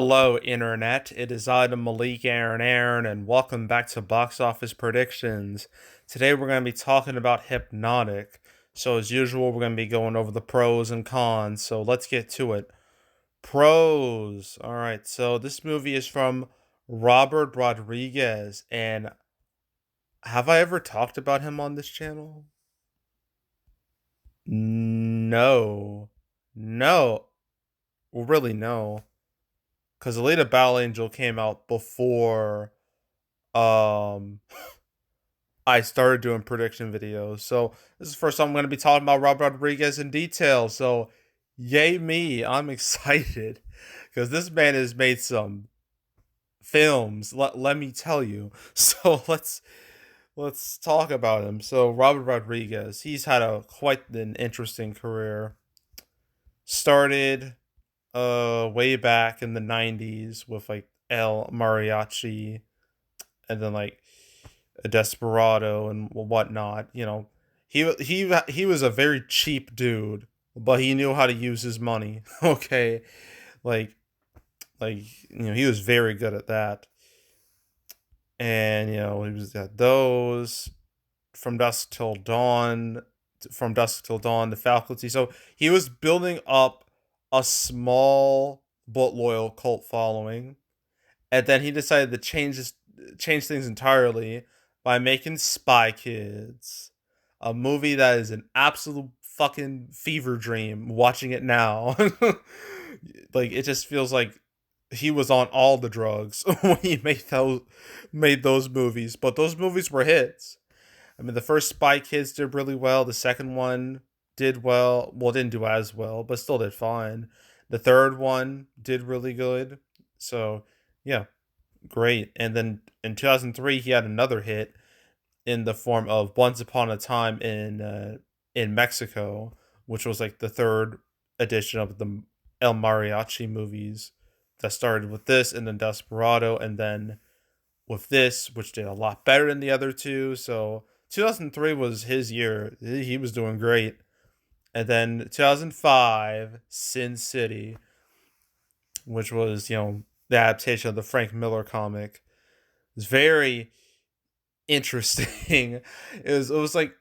Hello, Internet. It is I, the Malik Aaron, and welcome back to Box Office Predictions. Today we're going to be talking about Hypnotic. So, as usual, we're going to be going over the pros and cons. So, let's get to it. Pros. Alright, so this movie is from Robert Rodriguez. And have I ever talked about him on this channel? No. No. Well, really, no. Because Alita Battle Angel came out before um I started doing prediction videos. So this is the first time I'm going to be talking about Rob Rodriguez in detail. So yay me, I'm excited because this man has made some films. Let me tell you. So let's talk about him. So Robert Rodriguez, he's had a quite an interesting career. Started way back in the 90s with like El Mariachi and then like a Desperado and whatnot. He was a very cheap dude, but he knew how to use his money. Okay, like he was very good at that. And he was at those from dusk till dawn, the faculty. So he was building up a small but loyal cult following, and then he decided to change things entirely by making Spy Kids, a movie that is an absolute fucking fever dream. Watching it now, like it just feels like he was on all the drugs when he made those movies. But those movies were hits. I mean, the first Spy Kids did really well. The second one did well. Well, didn't do as well, but still did fine. The third one did really good. So, yeah, great. And then in 2003, he had another hit in the form of Once Upon a Time in Mexico, which was like the third edition of the El Mariachi movies that started with this and then Desperado and then with this, which did a lot better than the other two. So 2003 was his year. He was doing great. And then 2005, Sin City, which was, the adaptation of the Frank Miller comic. It's very interesting. It was like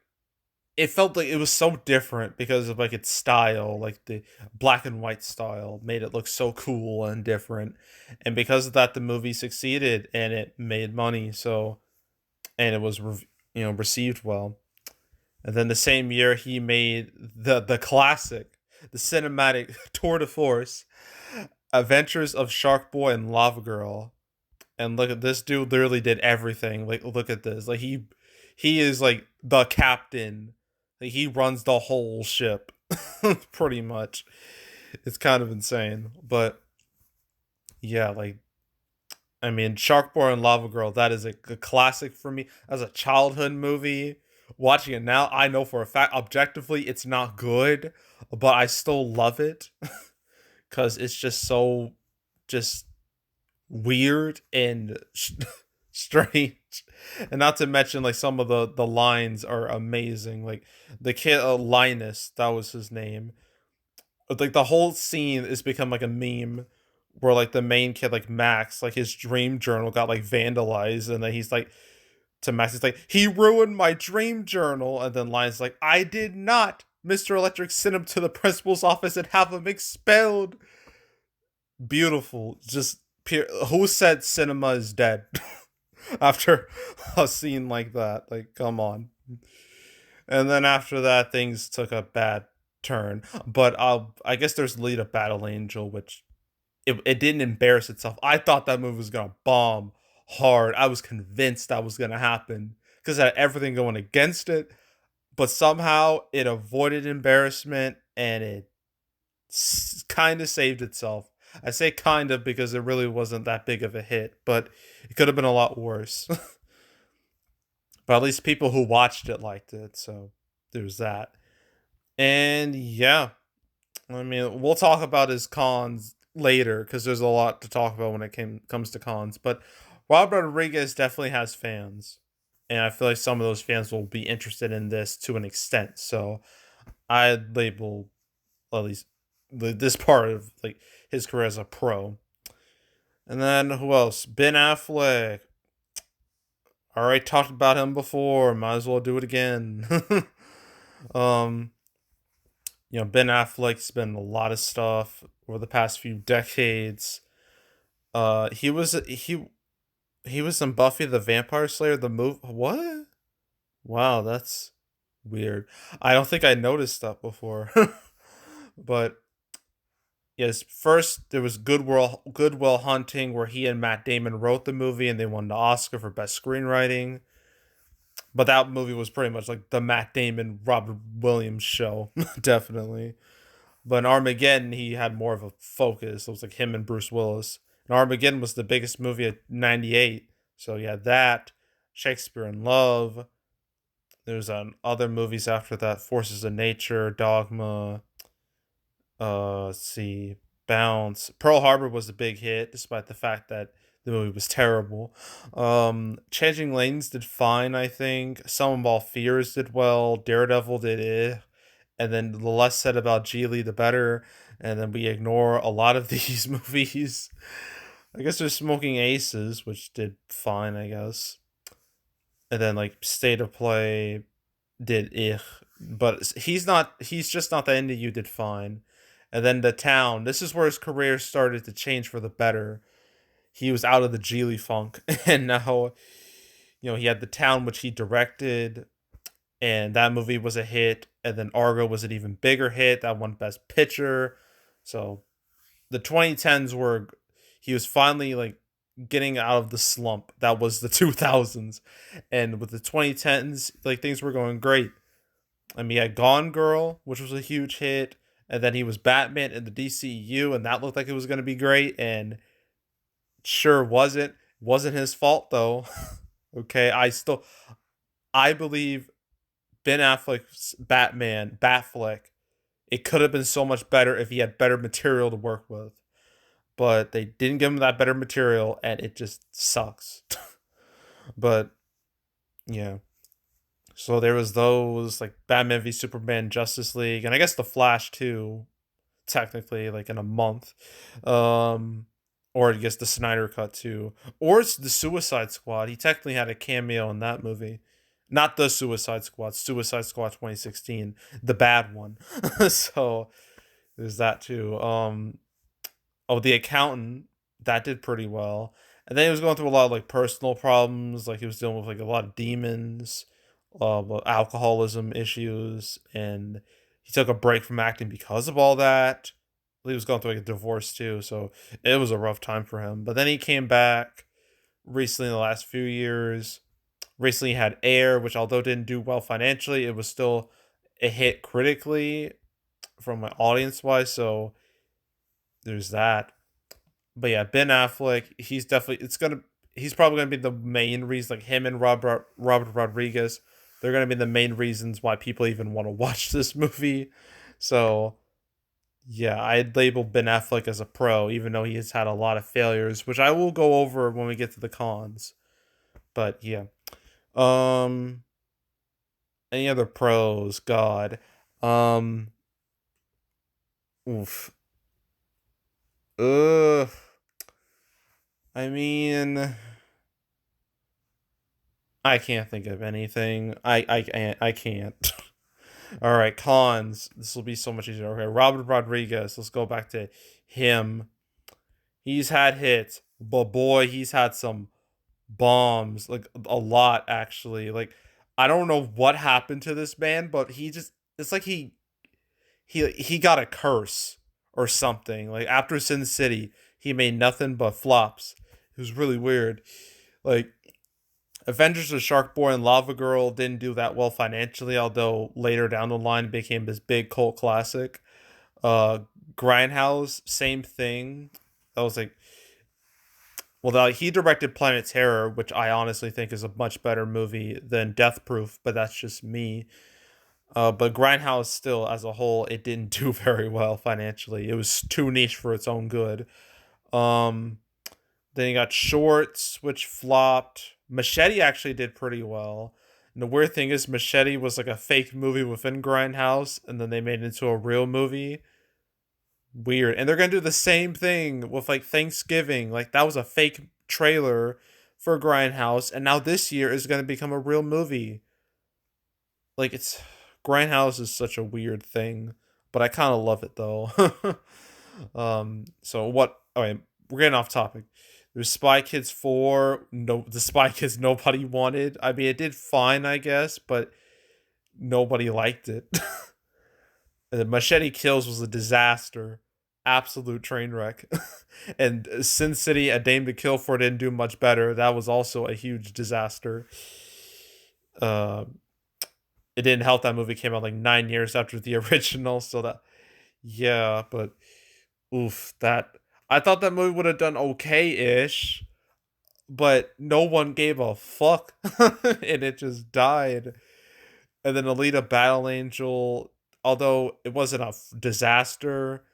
it felt like it was so different because of like its style, like the black and white style made it look so cool and different. And because of that the movie succeeded and it made money. So and it was received well. And then the same year he made the classic, the cinematic tour de force, Adventures of Shark Boy and Lava Girl. And look at this dude literally did everything. Like look at this. Like he is like the captain. Like he runs the whole ship pretty much. It's kind of insane. But yeah, like I mean Shark Boy and Lava Girl, that is a classic for me. As a childhood movie. Watching it now, I know for a fact objectively it's not good, but I still love it cuz it's just so just weird and strange, and not to mention like some of the lines are amazing. Like the kid Linus, that was his name. Like the whole scene is become like a meme where like the main kid like Max, like his dream journal got like vandalized, and then he's like to Max, he's like, he ruined my dream journal, and then Linus like, I did not. Mr. Electric sent him to the principal's office and have him expelled. Beautiful. Just who said cinema is dead after a scene like that? Like, come on. And then after that, things took a bad turn. But I guess there's Lead of Battle Angel, which it didn't embarrass itself. I thought that movie was gonna bomb hard. I was convinced that was gonna happen because it had everything going against it. But somehow it avoided embarrassment and it kind of saved itself. I say kind of because it really wasn't that big of a hit, but it could have been a lot worse. But at least people who watched it liked it, so there's that. And yeah, I mean, we'll talk about his cons later because there's a lot to talk about when it comes to cons. But Rob Rodriguez definitely has fans, and I feel like some of those fans will be interested in this to an extent. So I label at least this part of like his career as a pro. And then who else? Ben Affleck. Already talked about him before. Might as well do it again. um, Ben Affleck's been in a lot of stuff over the past few decades. He was in Buffy the Vampire Slayer the movie. What? Wow, that's weird. I don't think I noticed that before. But yes, first there was Goodwill Hunting, where he and Matt Damon wrote the movie, and they won the Oscar for best screenwriting. But that movie was pretty much like the Matt Damon Robert Williams show, definitely. But in Armageddon, he had more of a focus. It was like him and Bruce Willis. And Armageddon was the biggest movie of '98, so you had that, Shakespeare in Love. There's other movies after that: Forces of Nature, Dogma. Let's see, Bounce. Pearl Harbor was a big hit, despite the fact that the movie was terrible. Changing Lanes did fine, I think. Some of All Fears did well. Daredevil did and then the less said about Geely, the better. And then we ignore a lot of these movies. I guess there's Smoking Aces, which did fine, I guess. And then like State of Play did but he's just not the end of you did fine. And then The Town. This is where his career started to change for the better. He was out of the Geely funk, and now he had The Town, which he directed, and that movie was a hit. And then Argo was an even bigger hit. That won Best Picture. So the 2010s were he was finally like getting out of the slump that was the 2000s, and with the 2010s, like things were going great. I mean, he had Gone Girl, which was a huge hit, and then he was Batman in the DCU, and that looked like it was going to be great, and sure wasn't his fault though. Okay, I believe Ben Affleck's Batfleck, it could have been so much better if he had better material to work with. But they didn't give him that better material, and it just sucks. But yeah. So there was those like Batman v Superman, Justice League, and I guess the Flash too, technically, like in a month. Um or I guess the Snyder cut too. Or it's the Suicide Squad. He technically had a cameo in that movie. Not the Suicide Squad 2016, the bad one. So there's that too. Oh, The Accountant, that did pretty well. And then he was going through a lot of like personal problems, like he was dealing with like a lot of demons, alcoholism issues, and he took a break from acting because of all that. He was going through like a divorce too, so it was a rough time for him. But then he came back recently in the last few years. Recently had Air, which although didn't do well financially, it was still a hit critically from my audience wise. So there's that. But yeah, Ben Affleck, he's probably gonna be the main reason. Like him and Robert Rodriguez, they're gonna be the main reasons why people even want to watch this movie. So yeah, I'd label Ben Affleck as a pro, even though he has had a lot of failures, which I will go over when we get to the cons. But yeah. Um any other pros? God. Um oof. Ugh. I mean, I can't think of anything. I can't. All right, cons. This will be so much easier. Okay, Robert Rodriguez. Let's go back to him. He's had hits, but boy, he's had some bombs. Like a lot, actually. Like I don't know what happened to this man, but it's like he got a curse or something. Like after Sin City, he made nothing but flops. It was really weird. Like Avengers of Shark Boy and Lava Girl didn't do that well financially, although later down the line it became this big cult classic. Uh, Grindhouse, same thing. That was like, well, he directed Planet Terror, which I honestly think is a much better movie than Death Proof, but that's just me. But Grindhouse still, as a whole, it didn't do very well financially. It was too niche for its own good. Um, Then you got Shorts, which flopped. Machete actually did pretty well. And the weird thing is, Machete was like a fake movie within Grindhouse, and then they made it into a real movie. weird. And they're gonna do the same thing with like Thanksgiving. Like that was a fake trailer for Grindhouse, and now this year is gonna become a real movie. Like it's Grindhouse is such a weird thing, but I kind of love it though. So what? All right, we're getting off topic. There's Spy Kids 4. No, the Spy Kids nobody wanted. I mean, it did fine, I guess, but nobody liked it. And then Machete Kills was a disaster, absolute train wreck. And Sin City, A Dame to Kill For didn't do much better. That was also a huge disaster. Uh, it didn't help that movie came out like 9 years after the original, so that yeah, but oof, that I thought that movie would have done okay-ish, but no one gave a fuck, and it just died. And then Alita Battle Angel, although it wasn't a disaster,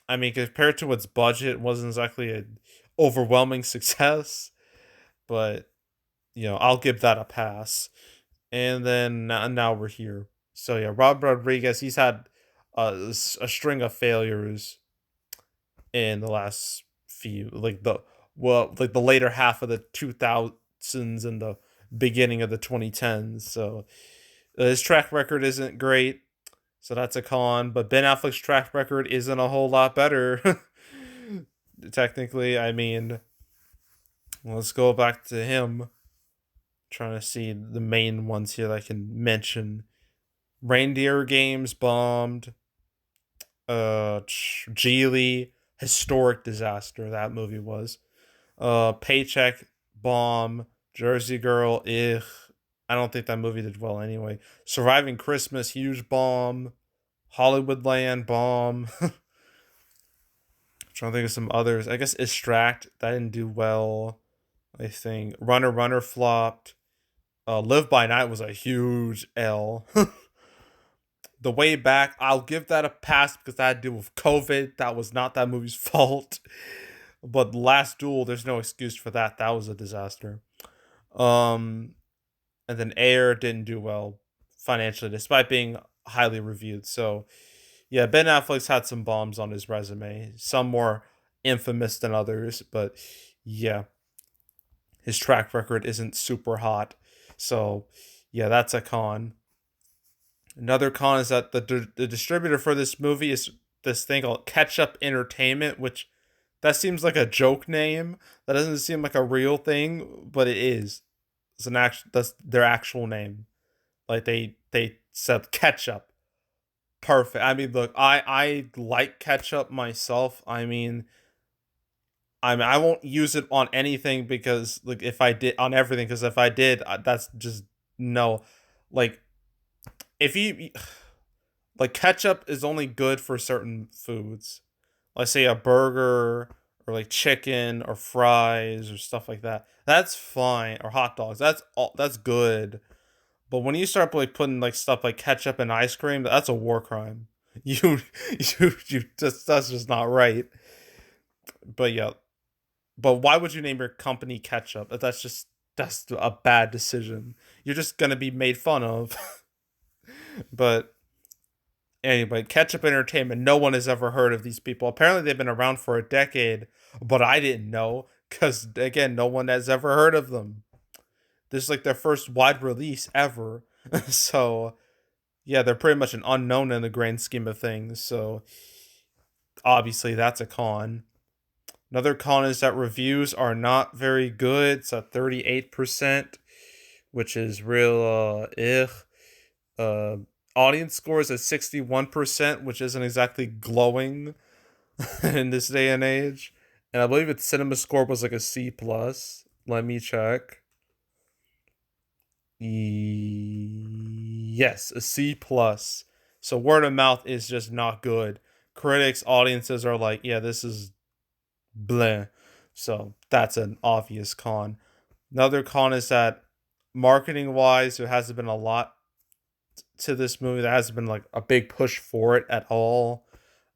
I mean, compared to its budget, it wasn't exactly an overwhelming success. But I'll give that a pass. And then now we're here. So yeah, Rob Rodriguez, he's had a string of failures in the last few, like the later half of the 2000s and the beginning of the 2010s. So his track record isn't great, so that's a con. But Ben Affleck's track record isn't a whole lot better. Technically, I mean, let's go back to him. Trying to see the main ones here that I can mention. Reindeer Games bombed. Geely, historic disaster that movie was. Paycheck bomb. Jersey Girl, ugh. I don't think that movie did well anyway. Surviving Christmas, huge bomb. Hollywoodland bomb. I'm trying to think of some others. I guess Extract, that didn't do well. I think Runner flopped. Live by Night was a huge L. The Way Back, I'll give that a pass because that had to do with COVID. That was not that movie's fault. But Last Duel, there's no excuse for that. That was a disaster. And then Air didn't do well financially, despite being highly reviewed. So, yeah, Ben Affleck's had some bombs on his resume. Some more infamous than others, but yeah, his track record isn't super hot. So, yeah, that's a con. Another con is that the distributor for this movie is this thing called Ketchup Entertainment, which that seems like a joke name. That doesn't seem like a real thing, but it is. It's an actual that's their actual name. Like they said ketchup. Perfect. I mean, look, I like ketchup myself. I mean, I won't use it on anything because like if I did on everything because if I did, that's just no. Like if you like ketchup is only good for certain foods. Like say a burger or like chicken or fries or stuff like that. That's fine or hot dogs. That's good. But when you start like putting like stuff like ketchup and ice cream, that's a war crime. You just that's just not right. But yeah, but why would you name your company ketchup? That's a bad decision. You're just gonna be made fun of. But anyway, Ketchup Entertainment. No one has ever heard of these people. Apparently, they've been around for a decade, but I didn't know because again, no one has ever heard of them. This is like their first wide release ever. So yeah, they're pretty much an unknown in the grand scheme of things. So obviously, that's a con. Another con is that reviews are not very good. It's at 38%, which is real ugh. Uh, Audience scores at 61%, which isn't exactly glowing in this day and age. And I believe its cinema score was like a C plus. Let me check. Yes, a C plus. So word of mouth is just not good. Critics, audiences are like, yeah, this is bleh. So that's an obvious con. Another con is that marketing wise, there hasn't been a lot to this movie. There hasn't been like a big push for it at all.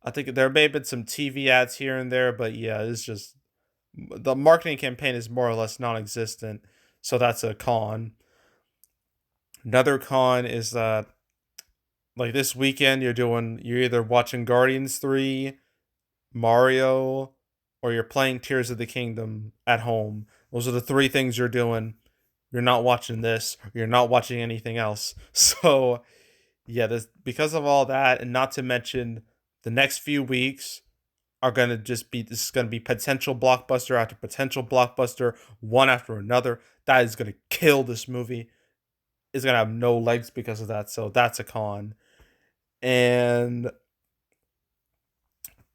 I think there may have been some TV ads here and there, but yeah, it's just the marketing campaign is more or less non existent. So that's a con. Another con is that Like this weekend, you're either watching Guardians 3, Mario, or you're playing Tears of the Kingdom at home. Those are the three things you're doing. You're not watching this, or you're not watching anything else. So, yeah, this because of all that, and not to mention the next few weeks are gonna just be this is gonna be potential blockbuster after potential blockbuster, one after another. That is gonna kill this movie. It's gonna have no legs because of that. So that's a con. And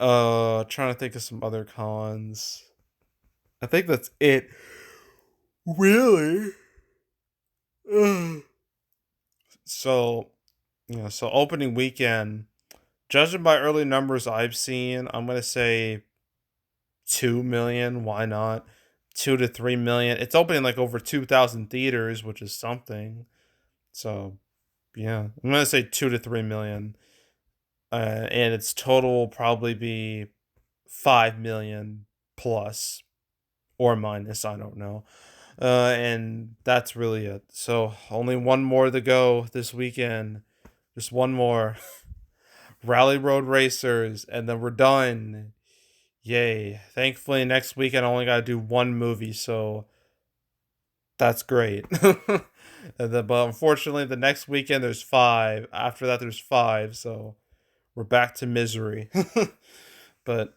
trying to think of some other cons. I think that's it. Really? Ugh. So, so opening weekend, judging by early numbers I've seen, I'm gonna say 2 million. Why not? 2 to 3 million. It's opening like over 2,000 theaters, which is something. So yeah, I'm gonna say 2 to 3 million. And its total will probably be 5 million plus or minus. I don't know. And that's really it. So only one more to go this weekend. Just one more. Rally Road Racers, and then we're done. Yay. Thankfully, next weekend I only got to do one movie, so that's great. But unfortunately, the next weekend there's five. After that, there's five, so we're back to misery. But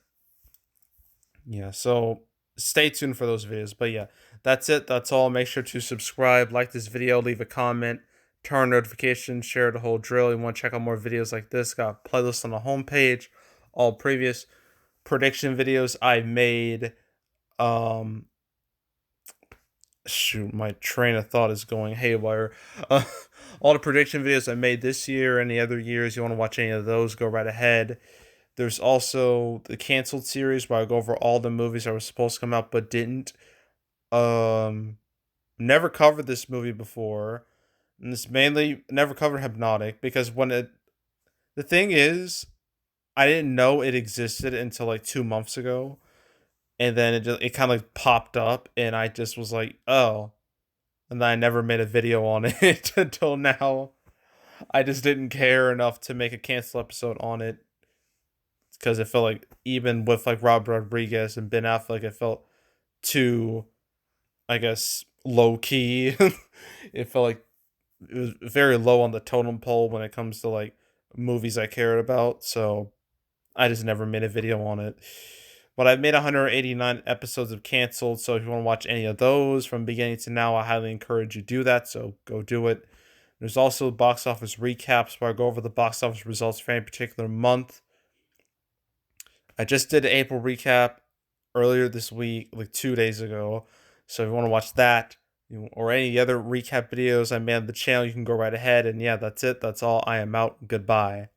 yeah, so stay tuned for those videos. But yeah, that's it. That's all. Make sure to subscribe, like this video, leave a comment, turn on notifications, share the whole drill. You want to check out more videos like this? Got a playlist on the homepage. All previous prediction videos I made. Um, Shoot, my train of thought is going haywire. Uh, all the prediction videos I made this year and the other years. You want to watch any of those? Go right ahead. There's also the canceled series where I go over all the movies that were supposed to come out but didn't. Um, Never covered this movie before, and this mainly never covered Hypnotic because the thing is, I didn't know it existed until like 2 months ago, and then it kind of like popped up, and I just was like, oh, and then I never made a video on it until now. I just didn't care enough to make a cancel episode on it because it felt like even with like Rob Rodriguez and Ben Affleck, it felt too, I guess, low key. It felt like it was very low on the totem pole when it comes to like movies I cared about. So I just never made a video on it. But I've made 189 episodes of Canceled, so if you want to watch any of those from beginning to now, I highly encourage you to do that, so go do it. There's also box office recaps where I go over the box office results for any particular month. I just did an April recap earlier this week, like 2 days ago. So if you want to watch that or any other recap videos I made on the channel, you can go right ahead. And yeah, that's it. That's all. I am out. Goodbye.